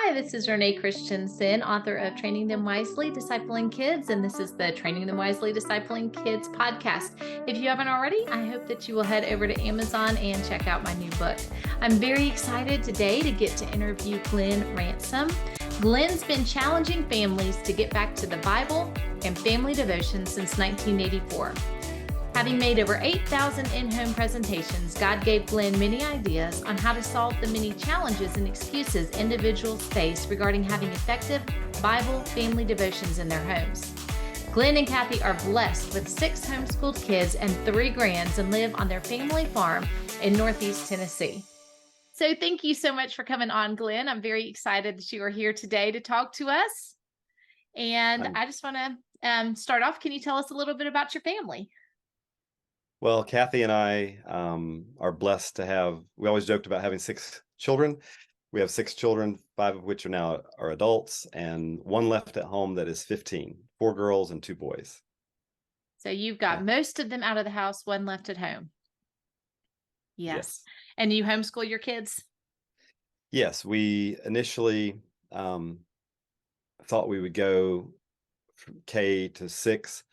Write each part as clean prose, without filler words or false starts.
Hi, this is Renee Christensen, author of Training Them Wisely, Discipling Kids, and this is the Training Them Wisely, Discipling Kids podcast. If you haven't already, I hope that you will head over to Amazon and check out my new book. I'm very excited today to get to interview Glenn Ransom. Glenn's been challenging families to get back to the Bible and family devotion since 1984. Having made over 8,000 in-home presentations, God gave Glenn many ideas on how to solve the many challenges and excuses individuals face regarding having effective Bible family devotions in their homes. Glenn and Kathy are blessed with 6 homeschooled kids and 3 grands and live on their family farm in Northeast Tennessee. So thank you so much for coming on, Glenn. I'm very excited that you are here today to talk to us. And I just want to start off. Can you tell us a little bit about your family? Well, Kathy and I are blessed to have, we always joked about having 6 children. We have 6 children, 5 of which are adults, and 1 left at home that is 15, 4 girls and 2 boys. So you've got most of them out of the house, 1 left at home. Yes. And you homeschool your kids? Yes, we initially thought we would go from K to 6,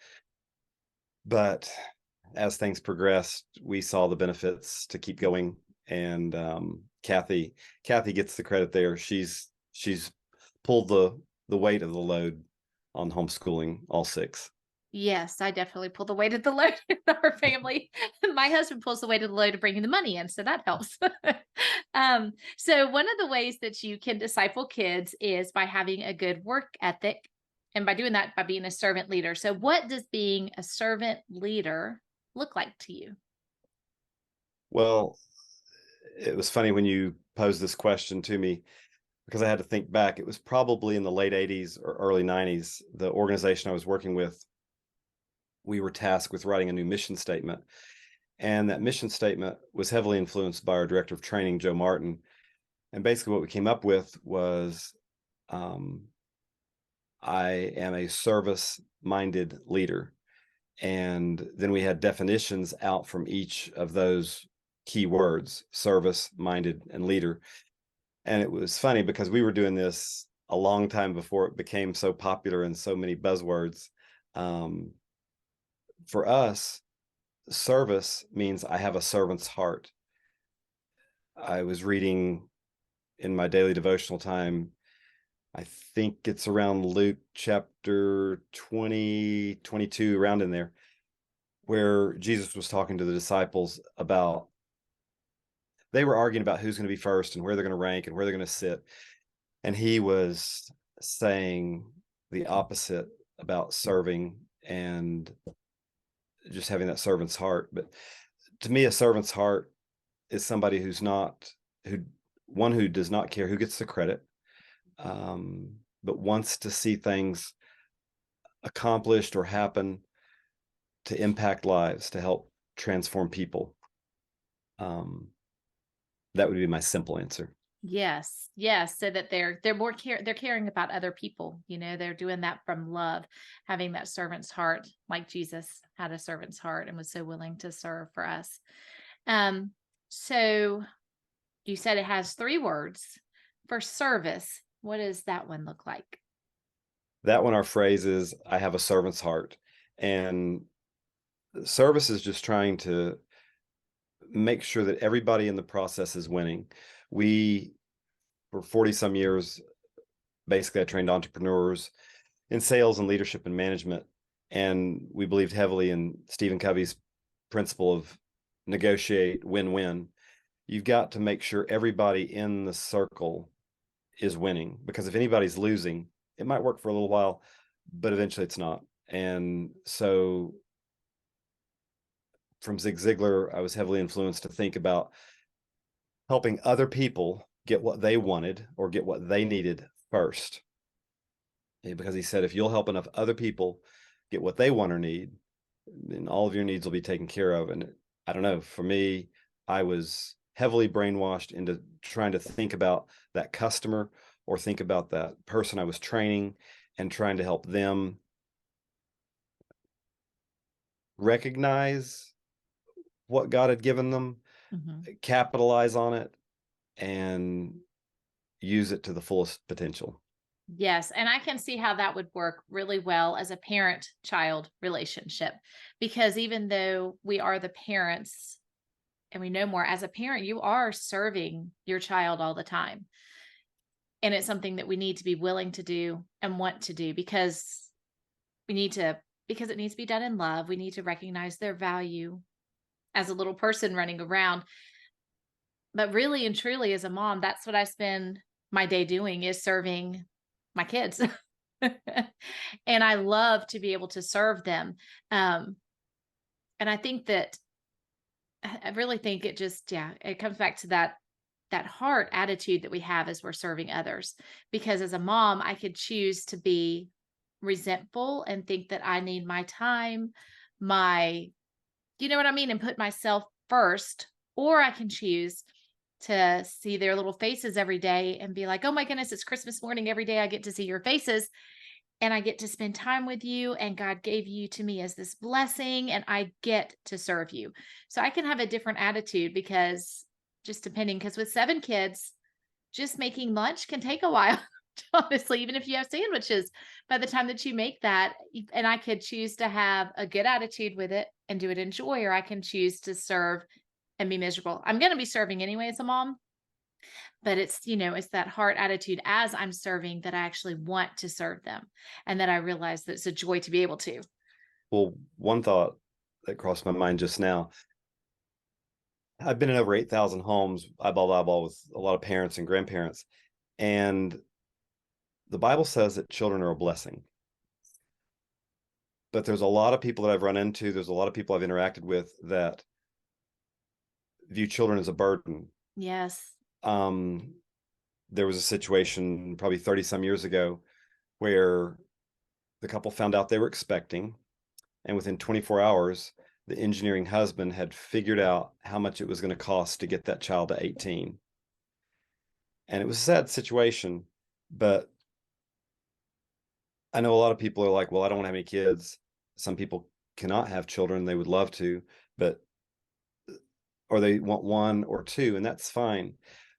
but as things progressed, we saw the benefits to keep going. And Kathy gets the credit there. She's pulled the weight of the load on homeschooling all 6. Yes, I definitely pull the weight of the load in our family. My husband pulls the weight of the load of bringing the money in, so that helps. So one of the ways that you can disciple kids is by having a good work ethic, and by doing that, by being a servant leader. So what does being a servant leader look like to you? Well, it was funny when you posed this question to me, because I had to think back. It was probably in the late 80s or early 90s. The organization I was working with, we were tasked with writing a new mission statement. And that mission statement was heavily influenced by our director of training, Joe Martin. And basically what we came up with was, I am a service-minded leader. And then we had definitions out from each of those key words: service, minded, and leader. And it was funny because we were doing this a long time before it became so popular and so many buzzwords. For us, service means I have a servant's heart. I was reading in my daily devotional time, I think it's around Luke chapter 20, 22, around in there, where Jesus was talking to the disciples about, they were arguing about who's going to be first and where they're going to rank and where they're going to sit. And he was saying the opposite about serving and just having that servant's heart. But to me, a servant's heart is somebody who does not care who gets the credit, but wants to see things accomplished or happen to impact lives, to help transform people. That would be my simple answer. Yes. So that they're they're caring about other people. They're doing that from love, having that servant's heart, like Jesus had a servant's heart and was so willing to serve for us. So you said it has 3 words for service. What does that one look like? That one, our phrase is, I have a servant's heart. And service is just trying to make sure that everybody in the process is winning. We, for 40 some years, basically I trained entrepreneurs in sales and leadership and management. And we believed heavily in Stephen Covey's principle of negotiate, win-win. You've got to make sure everybody in the circle is winning, because if anybody's losing, it might work for a little while, but eventually it's not. And so from Zig Ziglar, I was heavily influenced to think about helping other people get what they wanted or get what they needed first. Because he said, if you'll help enough other people get what they want or need, then all of your needs will be taken care of. And I don't know, for me, I was heavily brainwashed into trying to think about that customer or think about that person I was training and trying to help them recognize what God had given them, capitalize on it, and use it to the fullest potential. Yes. And I can see how that would work really well as a parent child relationship, because even though we are the parents and we know more as a parent, you are serving your child all the time. And it's something that we need to be willing to do and want to do, because we need to, because it needs to be done in love. We need to recognize their value as a little person running around. But really and truly, as a mom, that's what I spend my day doing, is serving my kids. And I love to be able to serve them. Um, and I think that I really think it just, yeah, it comes back to that heart attitude that we have as we're serving others. Because as a mom, I could choose to be resentful and think that I need my time, my, you know what I mean, and put myself first. Or I can choose to see their little faces every day and be like, oh my goodness, it's Christmas morning. Every day I get to see your faces and I get to spend time with you. And God gave you to me as this blessing, and I get to serve you. So I can have a different attitude, because just depending, because with 7 kids, just making lunch can take a while. Honestly, even if you have sandwiches, by the time that you make that, and I could choose to have a good attitude with it and do it in joy, or I can choose to serve and be miserable. I'm going to be serving anyway as a mom, but it's, it's that heart attitude as I'm serving that I actually want to serve them, and that I realize that it's a joy to be able to. Well, one thought that crossed my mind just now, I've been in over 8,000 homes, eyeball to eyeball, with a lot of parents and grandparents. And the Bible says that children are a blessing. But there's a lot of people that I've run into, there's a lot of people I've interacted with that view children as a burden. Yes. There was a situation probably 30 some years ago where the couple found out they were expecting, and within 24 hours, the engineering husband had figured out how much it was going to cost to get that child to 18. And it was a sad situation, but I know a lot of people are like, well, I don't want to have any kids. Some people cannot have children. They would love to, but, or they want one or two, and that's fine.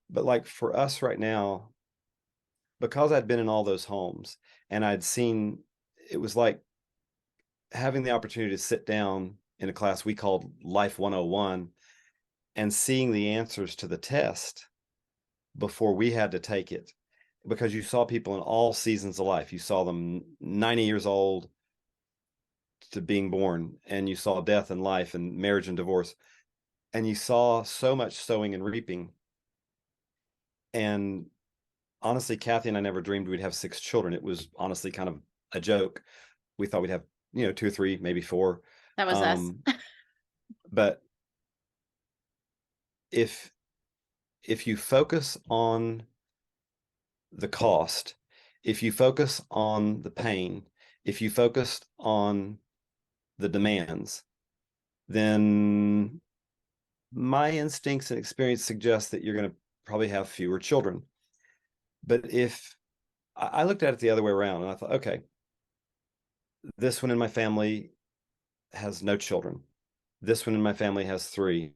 But like for us right now, because I'd been in all those homes and I'd seen, it was like having the opportunity to sit down in a class we called Life 101 and seeing the answers to the test before we had to take it. Because you saw people in all seasons of life. You saw them 90 years old to being born, and you saw death and life and marriage and divorce. And you saw so much sowing and reaping. And honestly, Kathy and I never dreamed we'd have 6 children. It was honestly kind of a joke. We thought we'd have, 2 or 3, maybe 4. That was us. But if you focus on the cost, if you focus on the pain, if you focus on the demands, then my instincts and experience suggest that you're going to probably have fewer children. But if I looked at it the other way around and I thought, okay, this one in my family has no children. This one in my family has 3.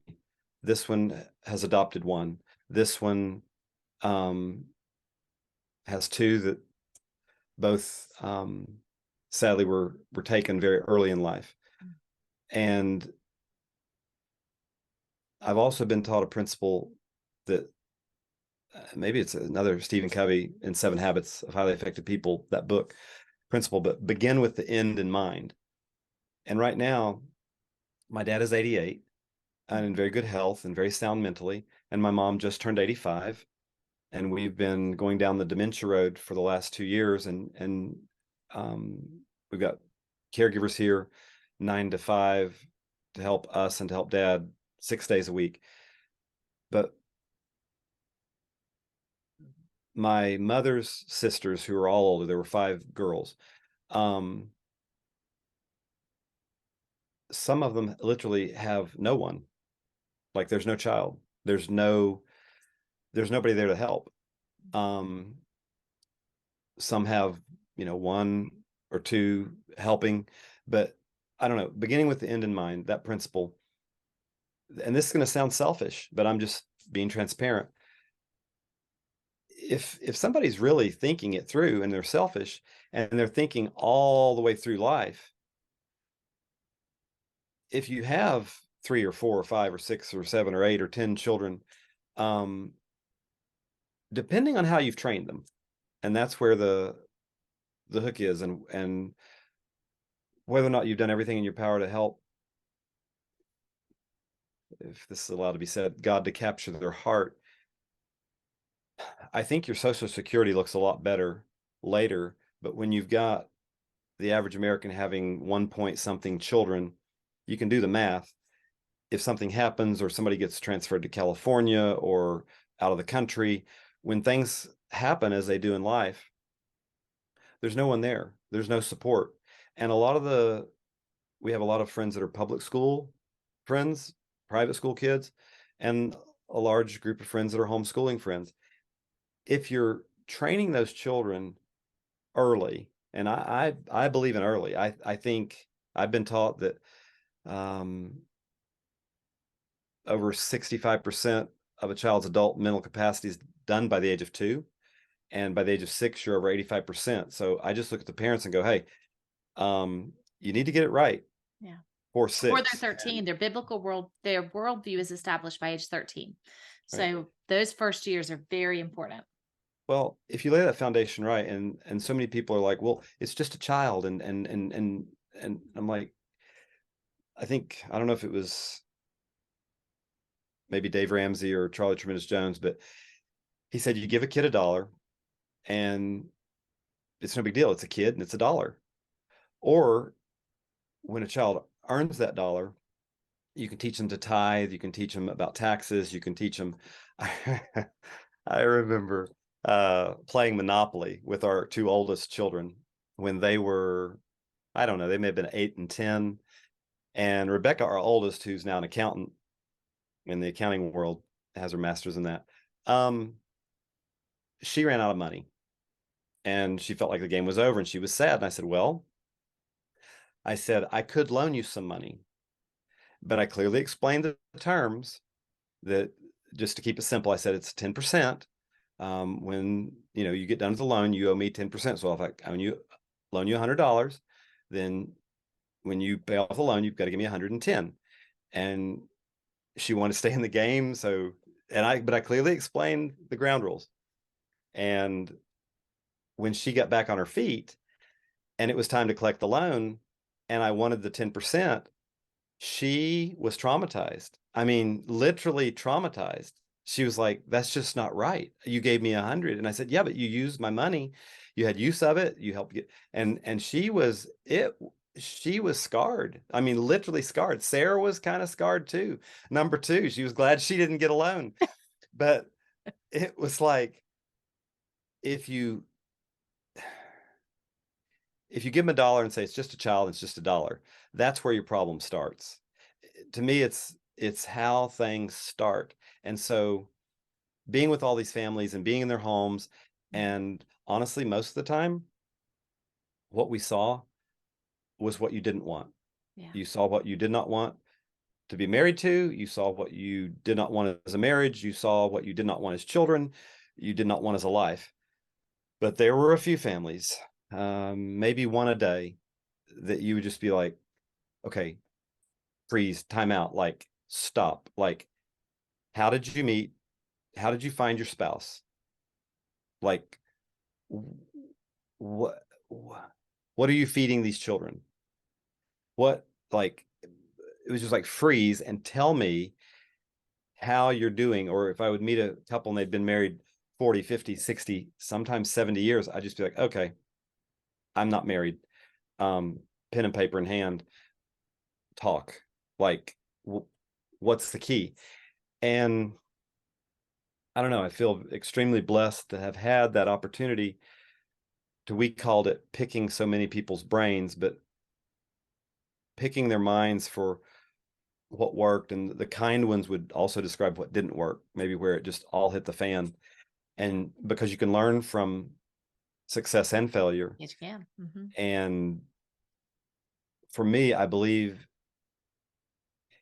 This one has adopted 1. This one has 2 that both sadly were taken very early in life. And I've also been taught a principle that maybe it's another Stephen Covey in 7 Habits of Highly Effective People, that book principle, but begin with the end in mind. And right now, my dad is 88 and in very good health and very sound mentally. And my mom just turned 85. And we've been going down the dementia road for the last 2 years. And we've got caregivers here 9 to 5 to help us and to help dad 6 days a week. But my mother's sisters, who are all older, there were 5 girls. Some of them literally have no one. Like there's no child. There's nobody there to help. Some have, 1 or 2 helping, but I don't know, beginning with the end in mind, that principle. And this is going to sound selfish, but I'm just being transparent. if somebody's really thinking it through and they're selfish and they're thinking all the way through life, if you have 3 or 4 or 5 or 6 or 7 or 8 or 10 children, um, depending on how you've trained them, and that's where the hook is, and whether or not you've done everything in your power to help, if this is allowed to be said, God to capture their heart. I think your Social Security looks a lot better later, but when you've got the average American having 1 point something children, you can do the math. If something happens or somebody gets transferred to California or out of the country, when things happen as they do in life, there's no one there. There's no support. And we have a lot of friends that are public school friends, private school kids, and a large group of friends that are homeschooling friends. If you're training those children early, and I believe in early, I think I've been taught that over 65% of a child's adult mental capacity is done by the age of 2. And by the age of 6, you're over 85%. So I just look at the parents and go, hey, you need to get it right. Yeah. For Before 6. they're 13, their worldview is established by age 13. So Right. those first years are very important. Well, if you lay that foundation right, and so many people are like, well, it's just a child, and I'm like, I don't know if it was maybe Dave Ramsey or Charlie Tremendous Jones, but he said you give a kid $1 and it's no big deal. It's a kid and it's $1. Or when a child earns that $1, you can teach them to tithe, you can teach them about taxes, you can teach them. I remember playing Monopoly with our 2 oldest children when they were, I don't know, they may have been 8 and 10. And Rebecca, our oldest, who's now an accountant in the accounting world, has her master's in that. She ran out of money and she felt like the game was over and she was sad. And I said, well, I could loan you some money, but I clearly explained the terms that, just to keep it simple, I said it's 10%. When you get done with the loan, you owe me 10%. So if I loan you $100, then when you pay off the loan, you've got to give me 110. And she wanted to stay in the game. So, but I clearly explained the ground rules. And when she got back on her feet and it was time to collect the loan and I wanted the 10%, she was traumatized. I mean, literally traumatized. She was like, that's just not right. You gave me 100. And I said, yeah, but you used my money. You had use of it. You helped get, and she was scarred. I mean, literally scarred. Sarah was kind of scarred too. Number 2, she was glad she didn't get a loan. But it was like, if you give them $1 and say it's just a child, it's just $1, that's where your problem starts. To me, it's how things start. And so being with all these families and being in their homes, and honestly, most of the time, what we saw was what you didn't want. Yeah. You saw what you did not want to be married to. You saw what you did not want as a marriage. You saw what you did not want as children. You did not want as a life. But there were a few families, maybe one a day, that you would just be like, okay, freeze, time out, like stop. Like, how did you meet? How did you find your spouse? Like, what are you feeding these children? What, like, it was just like freeze and tell me how you're doing. Or if I would meet a couple and they'd been married 40, 50, 60, sometimes 70 years, I'd just be like, okay, I'm not married. Pen and paper in hand, talk. Like, what's the key? And I don't know, I feel extremely blessed to have had that opportunity we called it picking so many people's brains, but picking their minds for what worked. And the kind ones would also describe what didn't work, maybe where it just all hit the fan. And because you can learn from success and failure. Yes, you can. Mm-hmm. And for me, I believe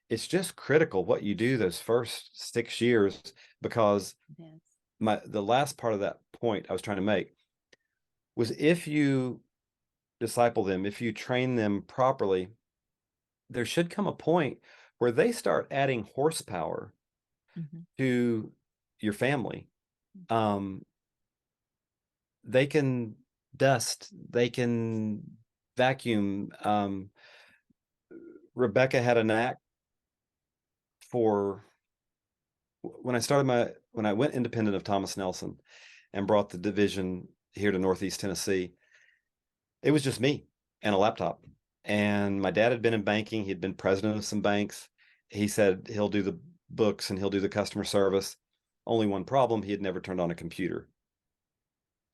it's just critical what you do those first 6 years, because Yes. the last part of that point I was trying to make, was if you disciple them, if you train them properly, there should come a point where they start adding horsepower to your family. They can dust, they can vacuum. Rebecca had a knack for when I went independent of Thomas Nelson and brought the division here to Northeast Tennessee, it was just me and a laptop. And my dad had been in banking. He'd been president of some banks. He said he'll do the books and he'll do the customer service. Only one problem, he had never turned on a computer.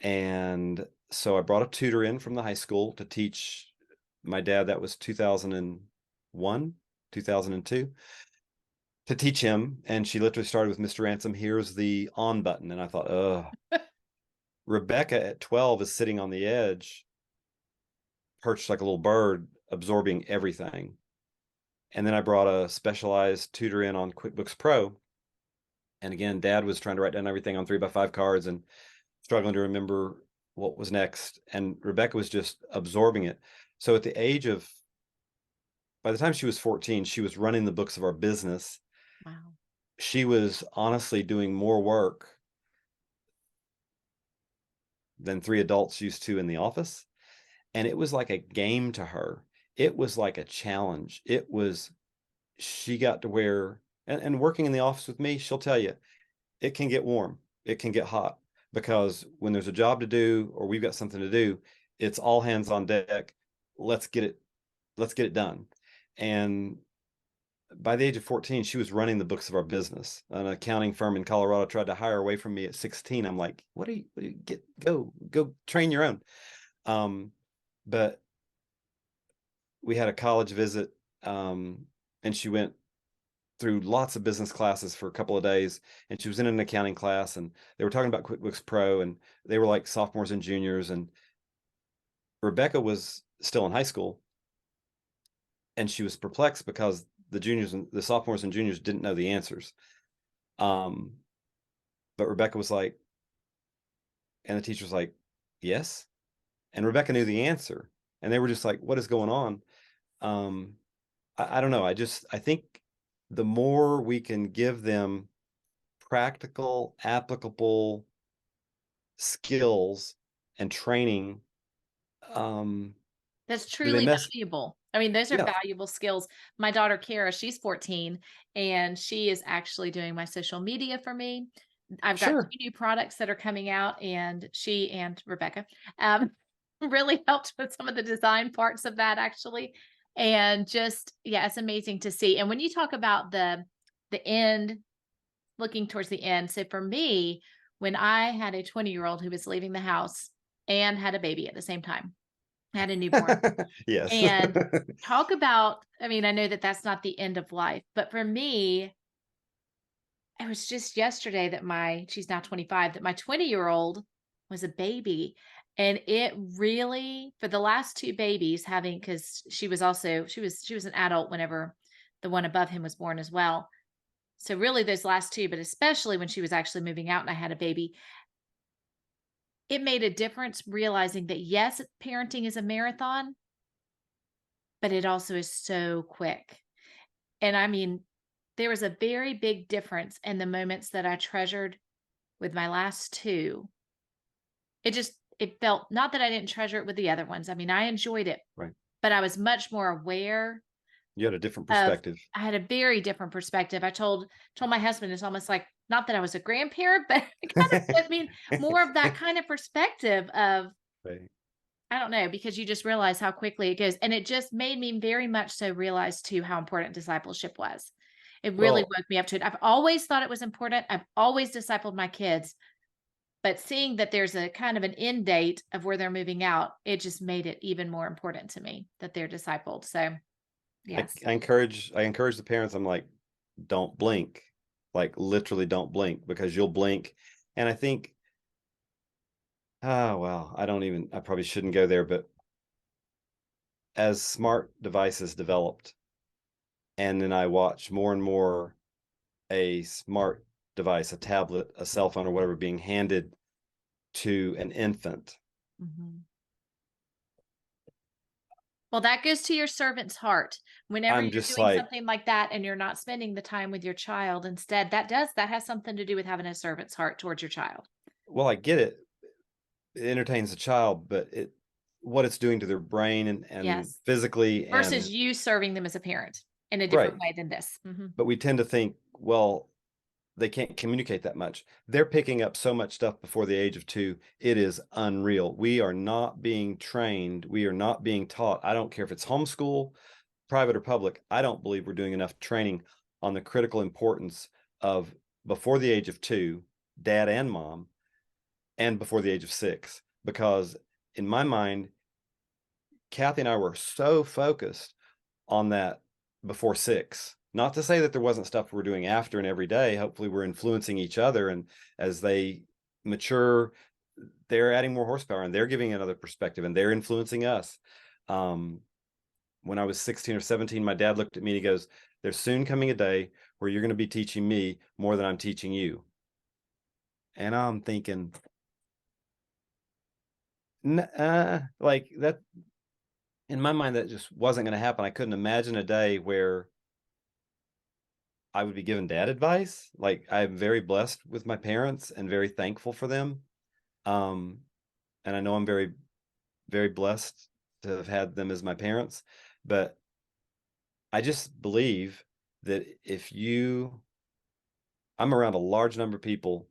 And so I brought a tutor in from the high school to teach my dad. That was 2001, 2002, to teach him. And she literally started with, Mr. Ransom, here's the on button. And I thought, Rebecca at 12 is sitting on the edge, perched like a little bird, absorbing everything. And then I brought a specialized tutor in on QuickBooks Pro. And again, Dad was trying to write down everything on 3x5 cards and struggling to remember what was next. And Rebecca was just absorbing it. So at the age of, by the time she was 14, she was running the books of our business. Wow. She was honestly doing more work than 3 adults used to in the office. And it was like a game to her. It was like a challenge. She got to where, and working in the office with me, she'll tell you, it can get warm. It can get hot, because when there's a job to do or we've got something to do, it's all hands on deck. Let's get it done. And by the age of 14, she was running the books of our business. An accounting firm in Colorado tried to hire her away from me at 16. I'm like, go train your own. But we had a college visit, and she went through lots of business classes for a couple of days, and she was in an accounting class, and they were talking about QuickBooks Pro, and they were like sophomores and juniors, and Rebecca was still in high school, and she was perplexed because the sophomores and juniors didn't know the answers. But Rebecca was like, and the teacher was like, yes. And Rebecca knew the answer, and they were just like, what is going on? I don't know. I think the more we can give them practical, applicable skills and training, That's do they truly mess? valuable. I mean, those are Yeah, valuable skills. My daughter, Kara, she's 14, and she is actually doing my social media for me. I've got 2 sure. new products that are coming out, and she and Rebecca really helped with some of the design parts of that, actually. And just, yeah, it's amazing to see. And when you talk about the end, looking towards the end. So for me, when I had a 20-year-old who was leaving the house and had a baby at the same time, I had a newborn. Yes. And talk about, I mean, I know that that's not the end of life, but for me, it was just yesterday that she's now 25, that my 20-year-old was a baby. And it really, for the last 2 babies because she was an adult whenever the one above him was born as well. So really those last 2, but especially when she was actually moving out and I had a baby, it made a difference realizing that yes, parenting is a marathon, but it also is so quick. And I mean, there was a very big difference in the moments that I treasured with my last 2. It felt, not that I didn't treasure it with the other ones. I mean, I enjoyed it, Right. but I was much more aware You had a different of, perspective. I had a very different perspective. I told my husband, it's almost like, not that I was a grandparent, but I mean, more of that kind of perspective of, Right. I don't know, because you just realize how quickly it goes. And it just made me very much so realize too how important discipleship was. It really Well, woke me up to it. I've always thought it was important. I've always discipled my kids, but seeing that there's a kind of an end date of where they're moving out, it just made it even more important to me that they're discipled. So yes. I encourage the parents. I'm like, don't blink, like literally don't blink, because you'll blink. And I think, well, I probably shouldn't go there, but as smart devices developed, and then I watch more and more a smart device, a tablet, a cell phone, or whatever being handed to an infant. Mhm. Well, that goes to your servant's heart. Whenever I'm you're just doing like, something like that and you're not spending the time with your child instead, that has something to do with having a servant's heart towards your child. well, I get it. It entertains the child, but what it's doing to their brain and Yes. physically and Versus you serving them as a parent in a different right. way than this. Mhm. But we tend to think, well, they can't communicate that much. They're picking up so much stuff before the age of 2. It is unreal. We are not being trained. We are not being taught. I don't care if it's homeschool, private or public. I don't believe we're doing enough training on the critical importance of before the age of 2, dad and mom, and before the age of 6. Because in my mind, Kathy and I were so focused on that before 6. Not to say that there wasn't stuff we're doing after and every day. Hopefully, we're influencing each other, and as they mature, they're adding more horsepower and they're giving another perspective and they're influencing us. Um, when I was 16 or 17, my dad looked at me and he goes, "There's soon coming a day where you're going to be teaching me more than I'm teaching you." And I'm thinking, like that in my mind, that just wasn't going to happen. I couldn't imagine a day where I would be given dad advice. Like, I'm very blessed with my parents and very thankful for them. Um, and I know I'm very, very blessed to have had them as my parents. But I just believe that I'm around a large number of people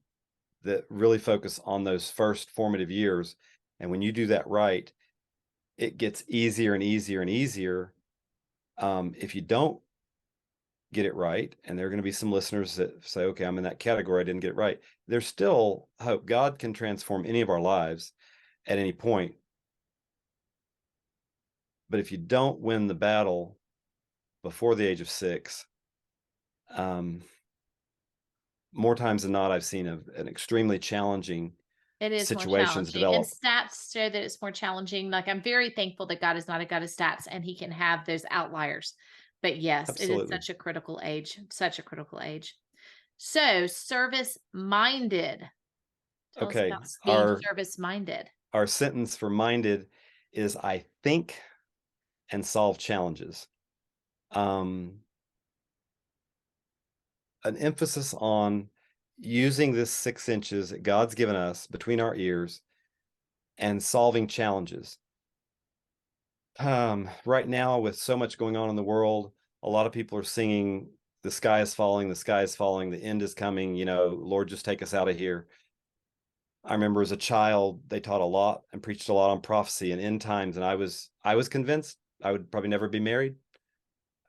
that really focus on those first formative years. And when you do that right, it gets easier and easier and easier. If you don't get it right, and there are going to be some listeners that say, okay, I'm in that category, I didn't get it right. There's still hope. God can transform any of our lives at any point. But if you don't win the battle before the age of 6, um, more times than not, I've seen an extremely challenging It is more situations challenging, and develop. stats show that it's more challenging. Like, I'm very thankful that God is not a God of stats and he can have those outliers. But yes, it is Absolutely. such a critical age, such a critical age. So, service minded. Tell us Okay. about being Our service minded. our sentence for minded is I think and solve challenges. Um, an emphasis on using this 6 inches that God's given us between our ears and solving challenges. Right now, with so much going on in the world, a lot of people are singing, "The sky is falling, the sky is falling, the end is coming, Lord, just take us out of here." I remember as a child, they taught a lot and preached a lot on prophecy and end times, and I was convinced I would probably never be married,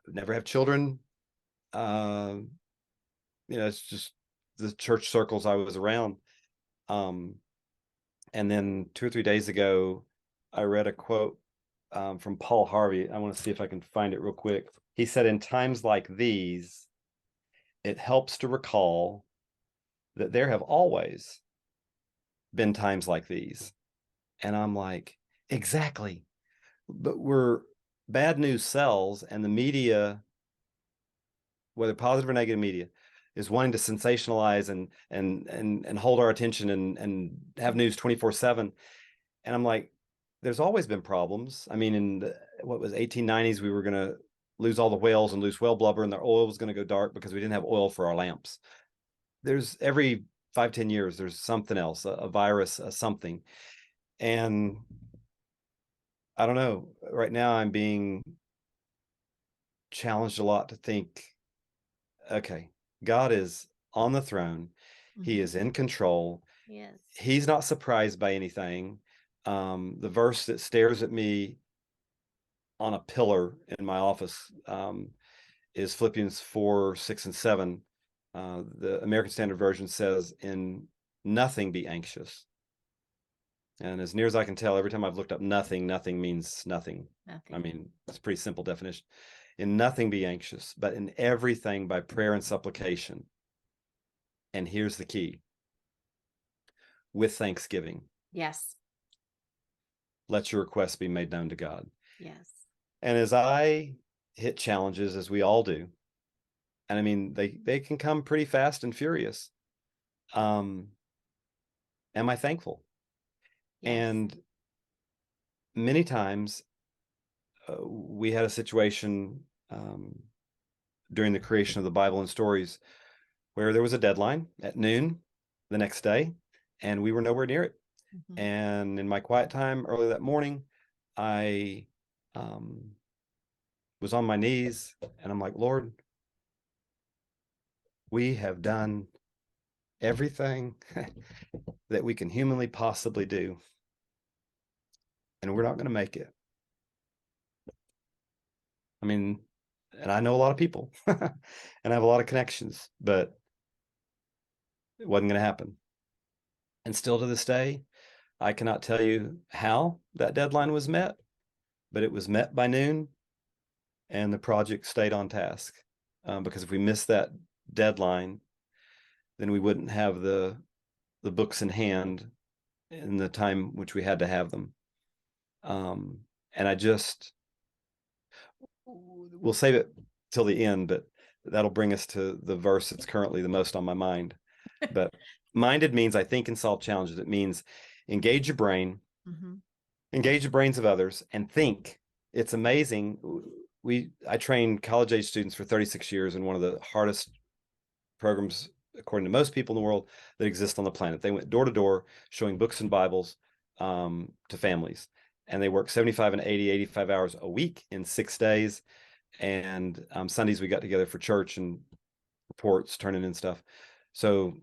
would never have children. Um, it's just the church circles I was around. Um, and then 2 or 3 days ago, I read a quote from Paul Harvey. I want to see if I can find it real quick. He said, "In times like these, it helps to recall that there have always been times like these." And I'm like, exactly. But bad news sells, and the media, whether positive or negative media, is wanting to sensationalize and hold our attention and have news 24/7. And I'm like, there's always been problems. I mean, in what was 1890s, we were going to lose all the whales and lose whale blubber, and the oil was going to go dark because we didn't have oil for our lamps. There's every 5, 10 years, there's something else, a virus, something. And I don't know. Right now, I'm being challenged a lot to think, okay, God is on the throne. He Mhm. is in control. Yes. He's not surprised by anything. The verse that stares at me on a pillar in my office is Philippians 4, 6, and 7. The American Standard Version says, "In nothing be anxious." And as near as I can tell, every time I've looked up nothing, nothing means nothing. I Nothing. mean, it's a pretty simple definition. "In nothing be anxious, but in everything by prayer and supplication." And here's the key: with thanksgiving, Yes. let your requests be made known to God. Yes. And as I hit challenges, as we all do, and I mean, they can come pretty fast and furious. Um, am I thankful? Yes. And many times we had a situation during the creation of the Bible and stories where there was a deadline at noon the next day, and we were nowhere near it. Mm-hmm. And in my quiet time early that morning, I was on my knees, and I'm like, Lord, we have done everything that we can humanly possibly do, and we're not going to make it. I mean, and I know a lot of people and I have a lot of connections, but it wasn't going to happen. And still to this day, I cannot tell you how that deadline was met, but it was met by noon and the project stayed on task. Because if we missed that deadline, then we wouldn't have the books in hand in the time which we had to have them. And I just, we'll save it till the end, but that'll bring us to the verse that's currently the most on my mind. But minded means I think and solve challenges. It means engage your brain, Mm-hmm. engage the brains of others, and think. It's amazing. I trained college age students for 36 years in one of the hardest programs, according to most people in the world, that exist on the planet. They went door to door showing books and Bibles to families. And they worked 75 and 80, 85 hours a week in 6 days. And Sundays we got together for church and reports, turning in stuff. So,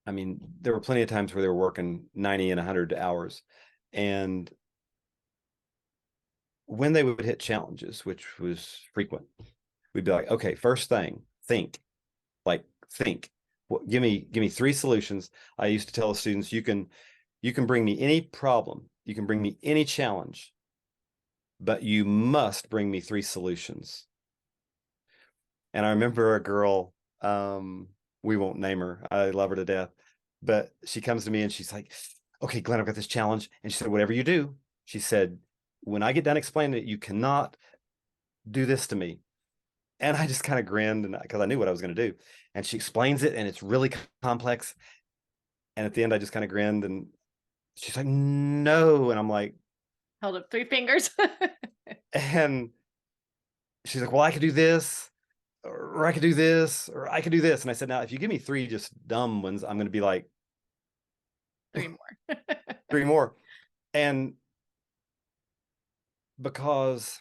I mean, there were plenty of times where they were working 90 and 100 hours. And when they would hit challenges, which was frequent, we'd be like, okay, first thing, think. Like, think. Give me 3 solutions. I used to tell the students, you can bring me any problem, you can bring me any challenge, but you must bring me 3 solutions. And I remember a girl, we won't name her, I love her to death, but she comes to me and she's like, okay, Glenn, I've got this challenge. And she said, whatever you do, she said, when I get done explaining it, you cannot do this to me. And I just kind of grinned, and because I knew what I was going to do. And she explains it, and it's really complex. And at the end, I just kind of grinned, and she's like, no. And I'm like, Held up 3 fingers. and she's like, well, I could do this, or I could do this, or I could do this. And I said, now, if you give me 3 just dumb ones, I'm going to be like, 3 more. 3 more. And because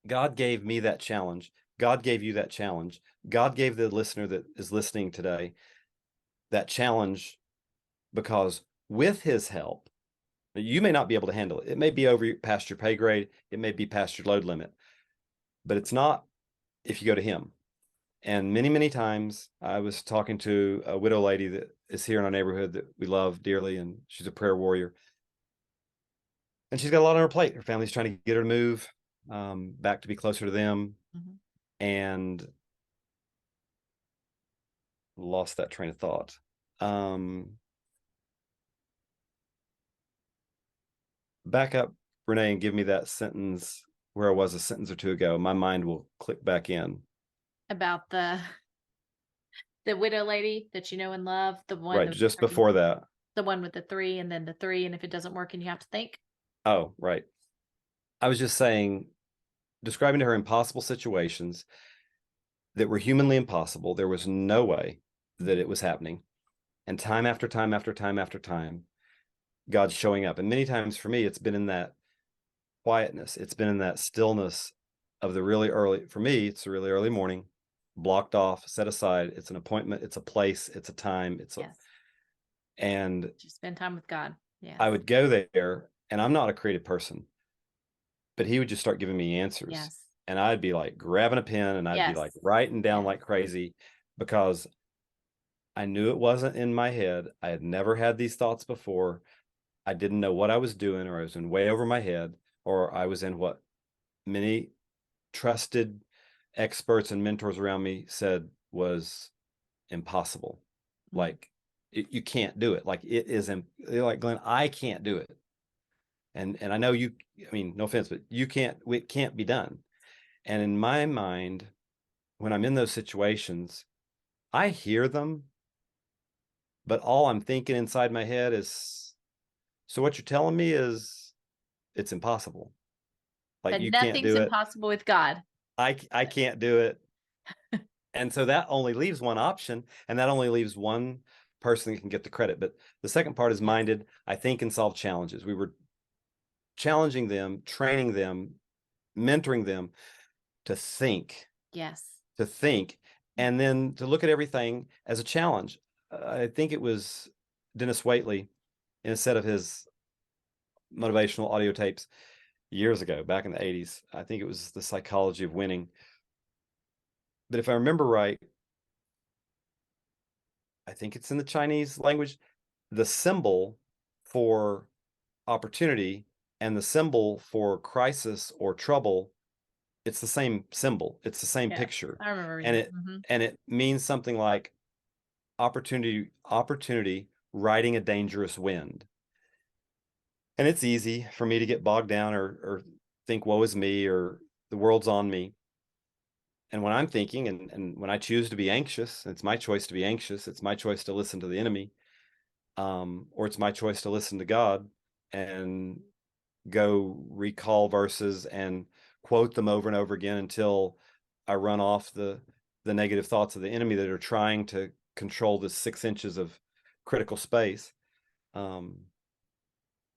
God gave me that challenge, God gave you that challenge, God gave the listener that is listening today that challenge, because with his help, you may not be able to handle it. It may be past your pay grade. It may be past your load limit, but it's not if you go to him. And many, many times I was talking to a widow lady that is here in our neighborhood that we love dearly, and she's a prayer warrior. And she's got a lot on her plate. Her family's trying to get her to move back to be closer to them. Mm-hmm. And lost that train of thought. Back up, Renee, and give me that sentence where I was a sentence or two ago. My mind will click back in. About the widow lady that you know and love, the one Right, just before that. the one with the 3 and then the 3, and if it doesn't work and you have to think. Oh, right. I was just saying, describing to her impossible situations that were humanly impossible. There was no way that it was happening. And time after time after time after time, God's showing up. And many times for me, it's been in that quietness. It's been in that stillness of the really early, for me, it's a really early morning, blocked off, set aside. It's an appointment. It's a place. It's a time. Yes. And Just spend time with God. Yeah. I would go there, and I'm not a creative person, but he would just start giving me answers. Yes. And I'd be like grabbing a pen, and I'd be like writing down like crazy, because I knew it wasn't in my head. I had never had these thoughts before. I didn't know what I was doing, or I was in way over my head, or I was in what many trusted experts and mentors around me said was impossible. Mm-hmm. Like, you can't do it. Like, it is, like, Glenn, I can't do it. And I know you, I mean, no offense, but it can't be done. And in my mind, when I'm in those situations, I hear them, but all I'm thinking inside my head is, So what you're telling me is it's impossible. Like That you can't nothing's do it. impossible with God. I can't do it. And so that only leaves one option, and that only leaves one person that can get the credit. But the second part is Yes. minded, I think, and solve challenges. We were challenging them, training them, mentoring them to think, Yes. to think, and then to look at everything as a challenge. I think it was Dennis Waitley, in a set of his motivational audio tapes years ago, back in the 80s. I think it was The Psychology of Winning. But if I remember right, I think it's in the Chinese language, the symbol for opportunity and the symbol for crisis or trouble, it's the same symbol. It's the same Yes. picture. I remember reading And that. it Mhm. and it means something like opportunity riding a dangerous wind. And it's easy for me to get bogged down or think woe is me or the world's on me. And when I'm thinking and when I choose to be anxious, it's my choice to be anxious. It's my choice to listen to the enemy, or it's my choice to listen to God and go recall verses and quote them over and over again until I run off the negative thoughts of the enemy that are trying to control this 6 inches of critical space. Um,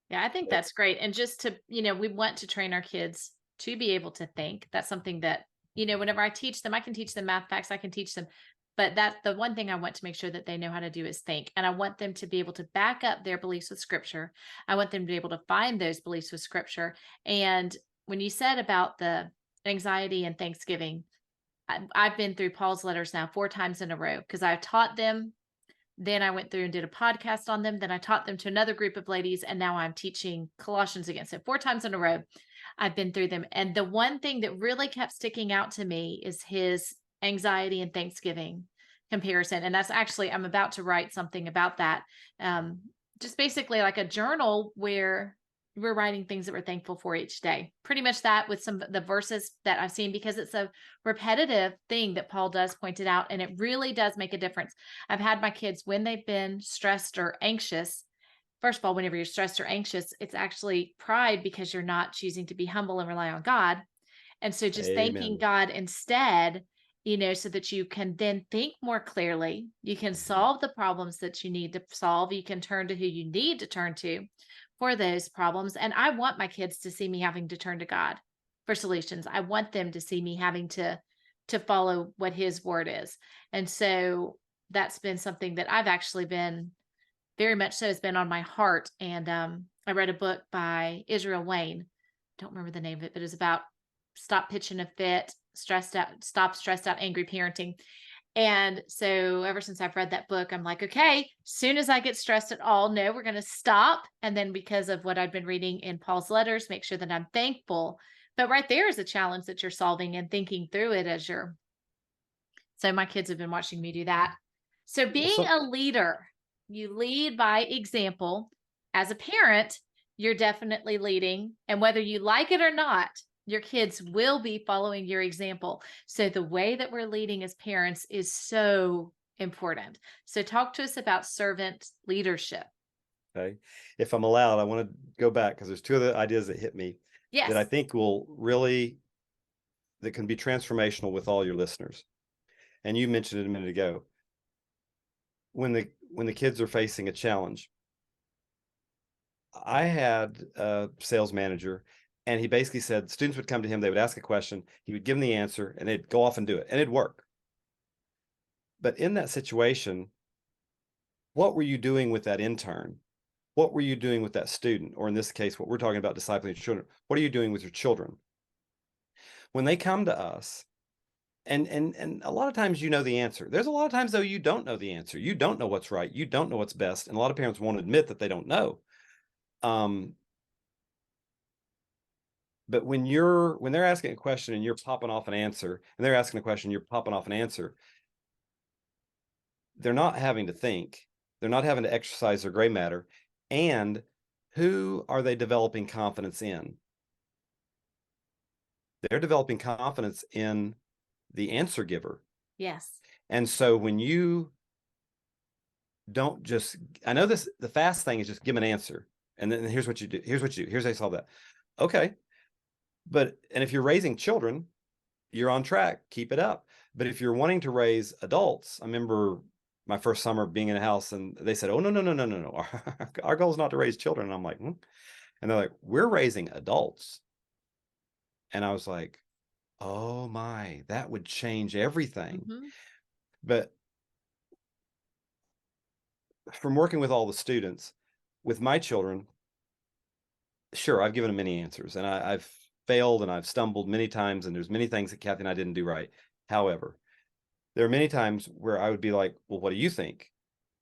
Yeah, I think that's great. And just to, we want to train our kids to be able to think. That's something that, whenever I teach them, I can teach them math facts, I can teach them. But that's the one thing I want to make sure that they know how to do is think. And I want them to be able to back up their beliefs with scripture. I want them to be able to find those beliefs with scripture. And when you said about the anxiety and Thanksgiving, I've been through Paul's letters now 4 times in a row because I've taught them, then I went through and did a podcast on them. Then I taught them to another group of ladies. And now I'm teaching Colossians again. So 4 times in a row, I've been through them. And the one thing that really kept sticking out to me is his anxiety and Thanksgiving comparison. And that's actually, I'm about to write something about that. Just basically like a journal where we're writing things that we're thankful for each day. Pretty much that with some of the verses that I've seen, because it's a repetitive thing that Paul does point it out. And it really does make a difference. I've had my kids when they've been stressed or anxious. First of all, whenever you're stressed or anxious, it's actually pride because you're not choosing to be humble and rely on God. And so just thanking amen. God instead, so that you can then think more clearly. You can Mhm. solve the problems that you need to solve. You can turn to who you need to turn to for those problems. And I want my kids to see me having to turn to God for solutions. I want them to see me having to follow what his word is. And so that's been something that I've actually been very much so has been on my heart. And I read a book by Israel Wayne. Don't remember the name of it, but it's about stop pitching a fit, stressed out, stop stressed out, angry parenting. And so ever since I've read that book, I'm like, okay, soon as I get stressed at all, no, we're going to stop. And then because of what I've been reading in Paul's letters, make sure that I'm thankful. But right there is a challenge that you're solving and thinking through it as you're. So my kids have been watching me do that. So Well, being a leader, you lead by example. As a parent, you're definitely leading. And whether you like it or not, your kids will be following your example. So the way that we're leading as parents is so important. So talk to us about servant leadership. okay. If I'm allowed, I want to go back because there's two other ideas that hit me that I Yes. think will really, that can be transformational with all your listeners. And you mentioned it a minute ago. When the kids are facing a challenge, I had a sales manager, and he basically said students would come to him, they would ask a question, he would give them the answer, and they'd go off and do it, and it'd work. But in that situation, what were you doing with that intern? What were you doing with that student? Or in this case, what we're talking about, discipling your children. What are you doing with your children? When they come to us, and a lot of times you know the answer. There's a lot of times though you don't know the answer. You don't know what's right. You don't know what's best. And a lot of parents won't admit that they don't know. Um, but when they're asking a question and you're popping off an answer, and they're asking a question, you're popping off an answer, they're not having to think. They're not having to exercise their gray matter. And who are they developing confidence in? They're developing confidence in the answer giver. Yes. And so when you don't just, I know this, the fast thing is just give an answer And then here's what you do. Here's what you do. Here's how you solve that. Okay. And if you're raising children, you're on track. Keep it up. But if you're wanting to raise adults, I remember my first summer being in a house and they said, oh, no, no, no, no, no, no. Our goal is not to raise children. And I'm like, hmm. And they're like, we're raising adults. And I was like, oh my, that would change everything. Mm-hmm. But from working with all the students, with my children, sure, I've given them many answers and I've failed and I've stumbled many times. And there's many things that Kathy and I didn't do right. However, there are many times where I would be like, well, what do you think?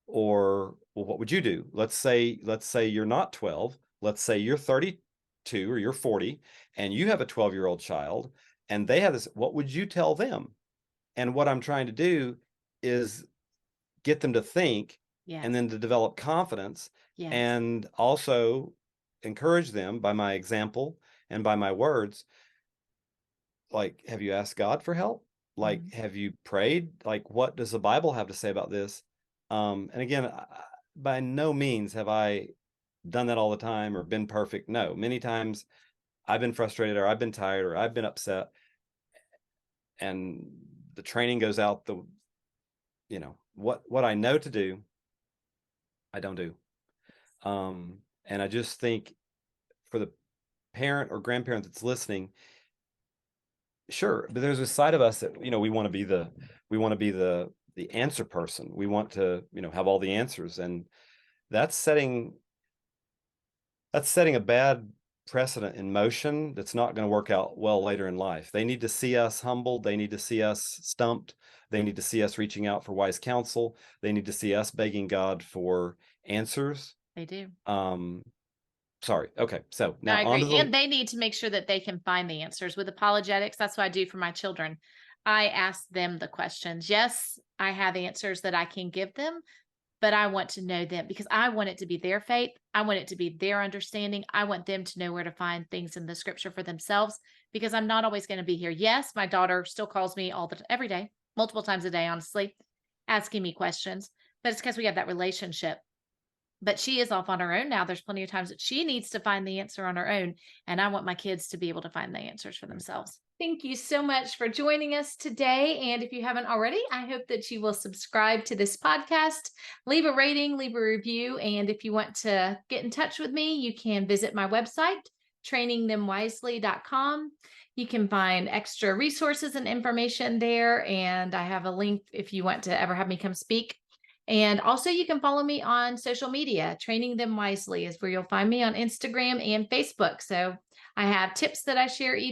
Or, well, what would you do? Let's say you're not 12. Let's say you're 32 or you're 40 and you have a 12-year-old child and they have this, what would you tell them? And what I'm trying to do is get them to think and then to develop confidence and also encourage them by my example and by my words. Like, have you asked God for help? Like, have you prayed? Like, what does the Bible have to say about this? And again, by no means have I done that all the time or been perfect. No, many times I've been frustrated or I've been tired or I've been upset and the training goes out the, what I know to do, I don't do. And I just think for the parent or grandparent that's listening, sure, but there's a side of us that, we want to be the answer person. We want to, have all the answers. And that's setting a bad precedent in motion that's not going to work out well later in life. They need to see us humbled. They need to see us stumped. They need to see us reaching out for wise counsel. They need to see us begging God for answers. They do. Sorry. Okay. So now I agree. And they need to make sure that they can find the answers with apologetics. That's what I do for my children. I ask them the questions. Yes, I have answers that I can give them, but I want to know them because I want it to be their faith. I want it to be their understanding. I want them to know where to find things in the scripture for themselves because I'm not always going to be here. Yes, my daughter still calls me every day, multiple times a day, honestly, asking me questions, but it's because we have that relationship. But she is off on her own now. There's plenty of times that she needs to find the answer on her own. And I want my kids to be able to find the answers for themselves. Thank you so much for joining us today. And if you haven't already, I hope that you will subscribe to this podcast, leave a rating, leave a review. And if you want to get in touch with me, you can visit my website, trainingthemwisely.com. You can find extra resources and information there. And I have a link if you want to ever have me come speak. And also you can follow me on social media. Training Them Wisely is where you'll find me on Instagram and Facebook. So I have tips that I share each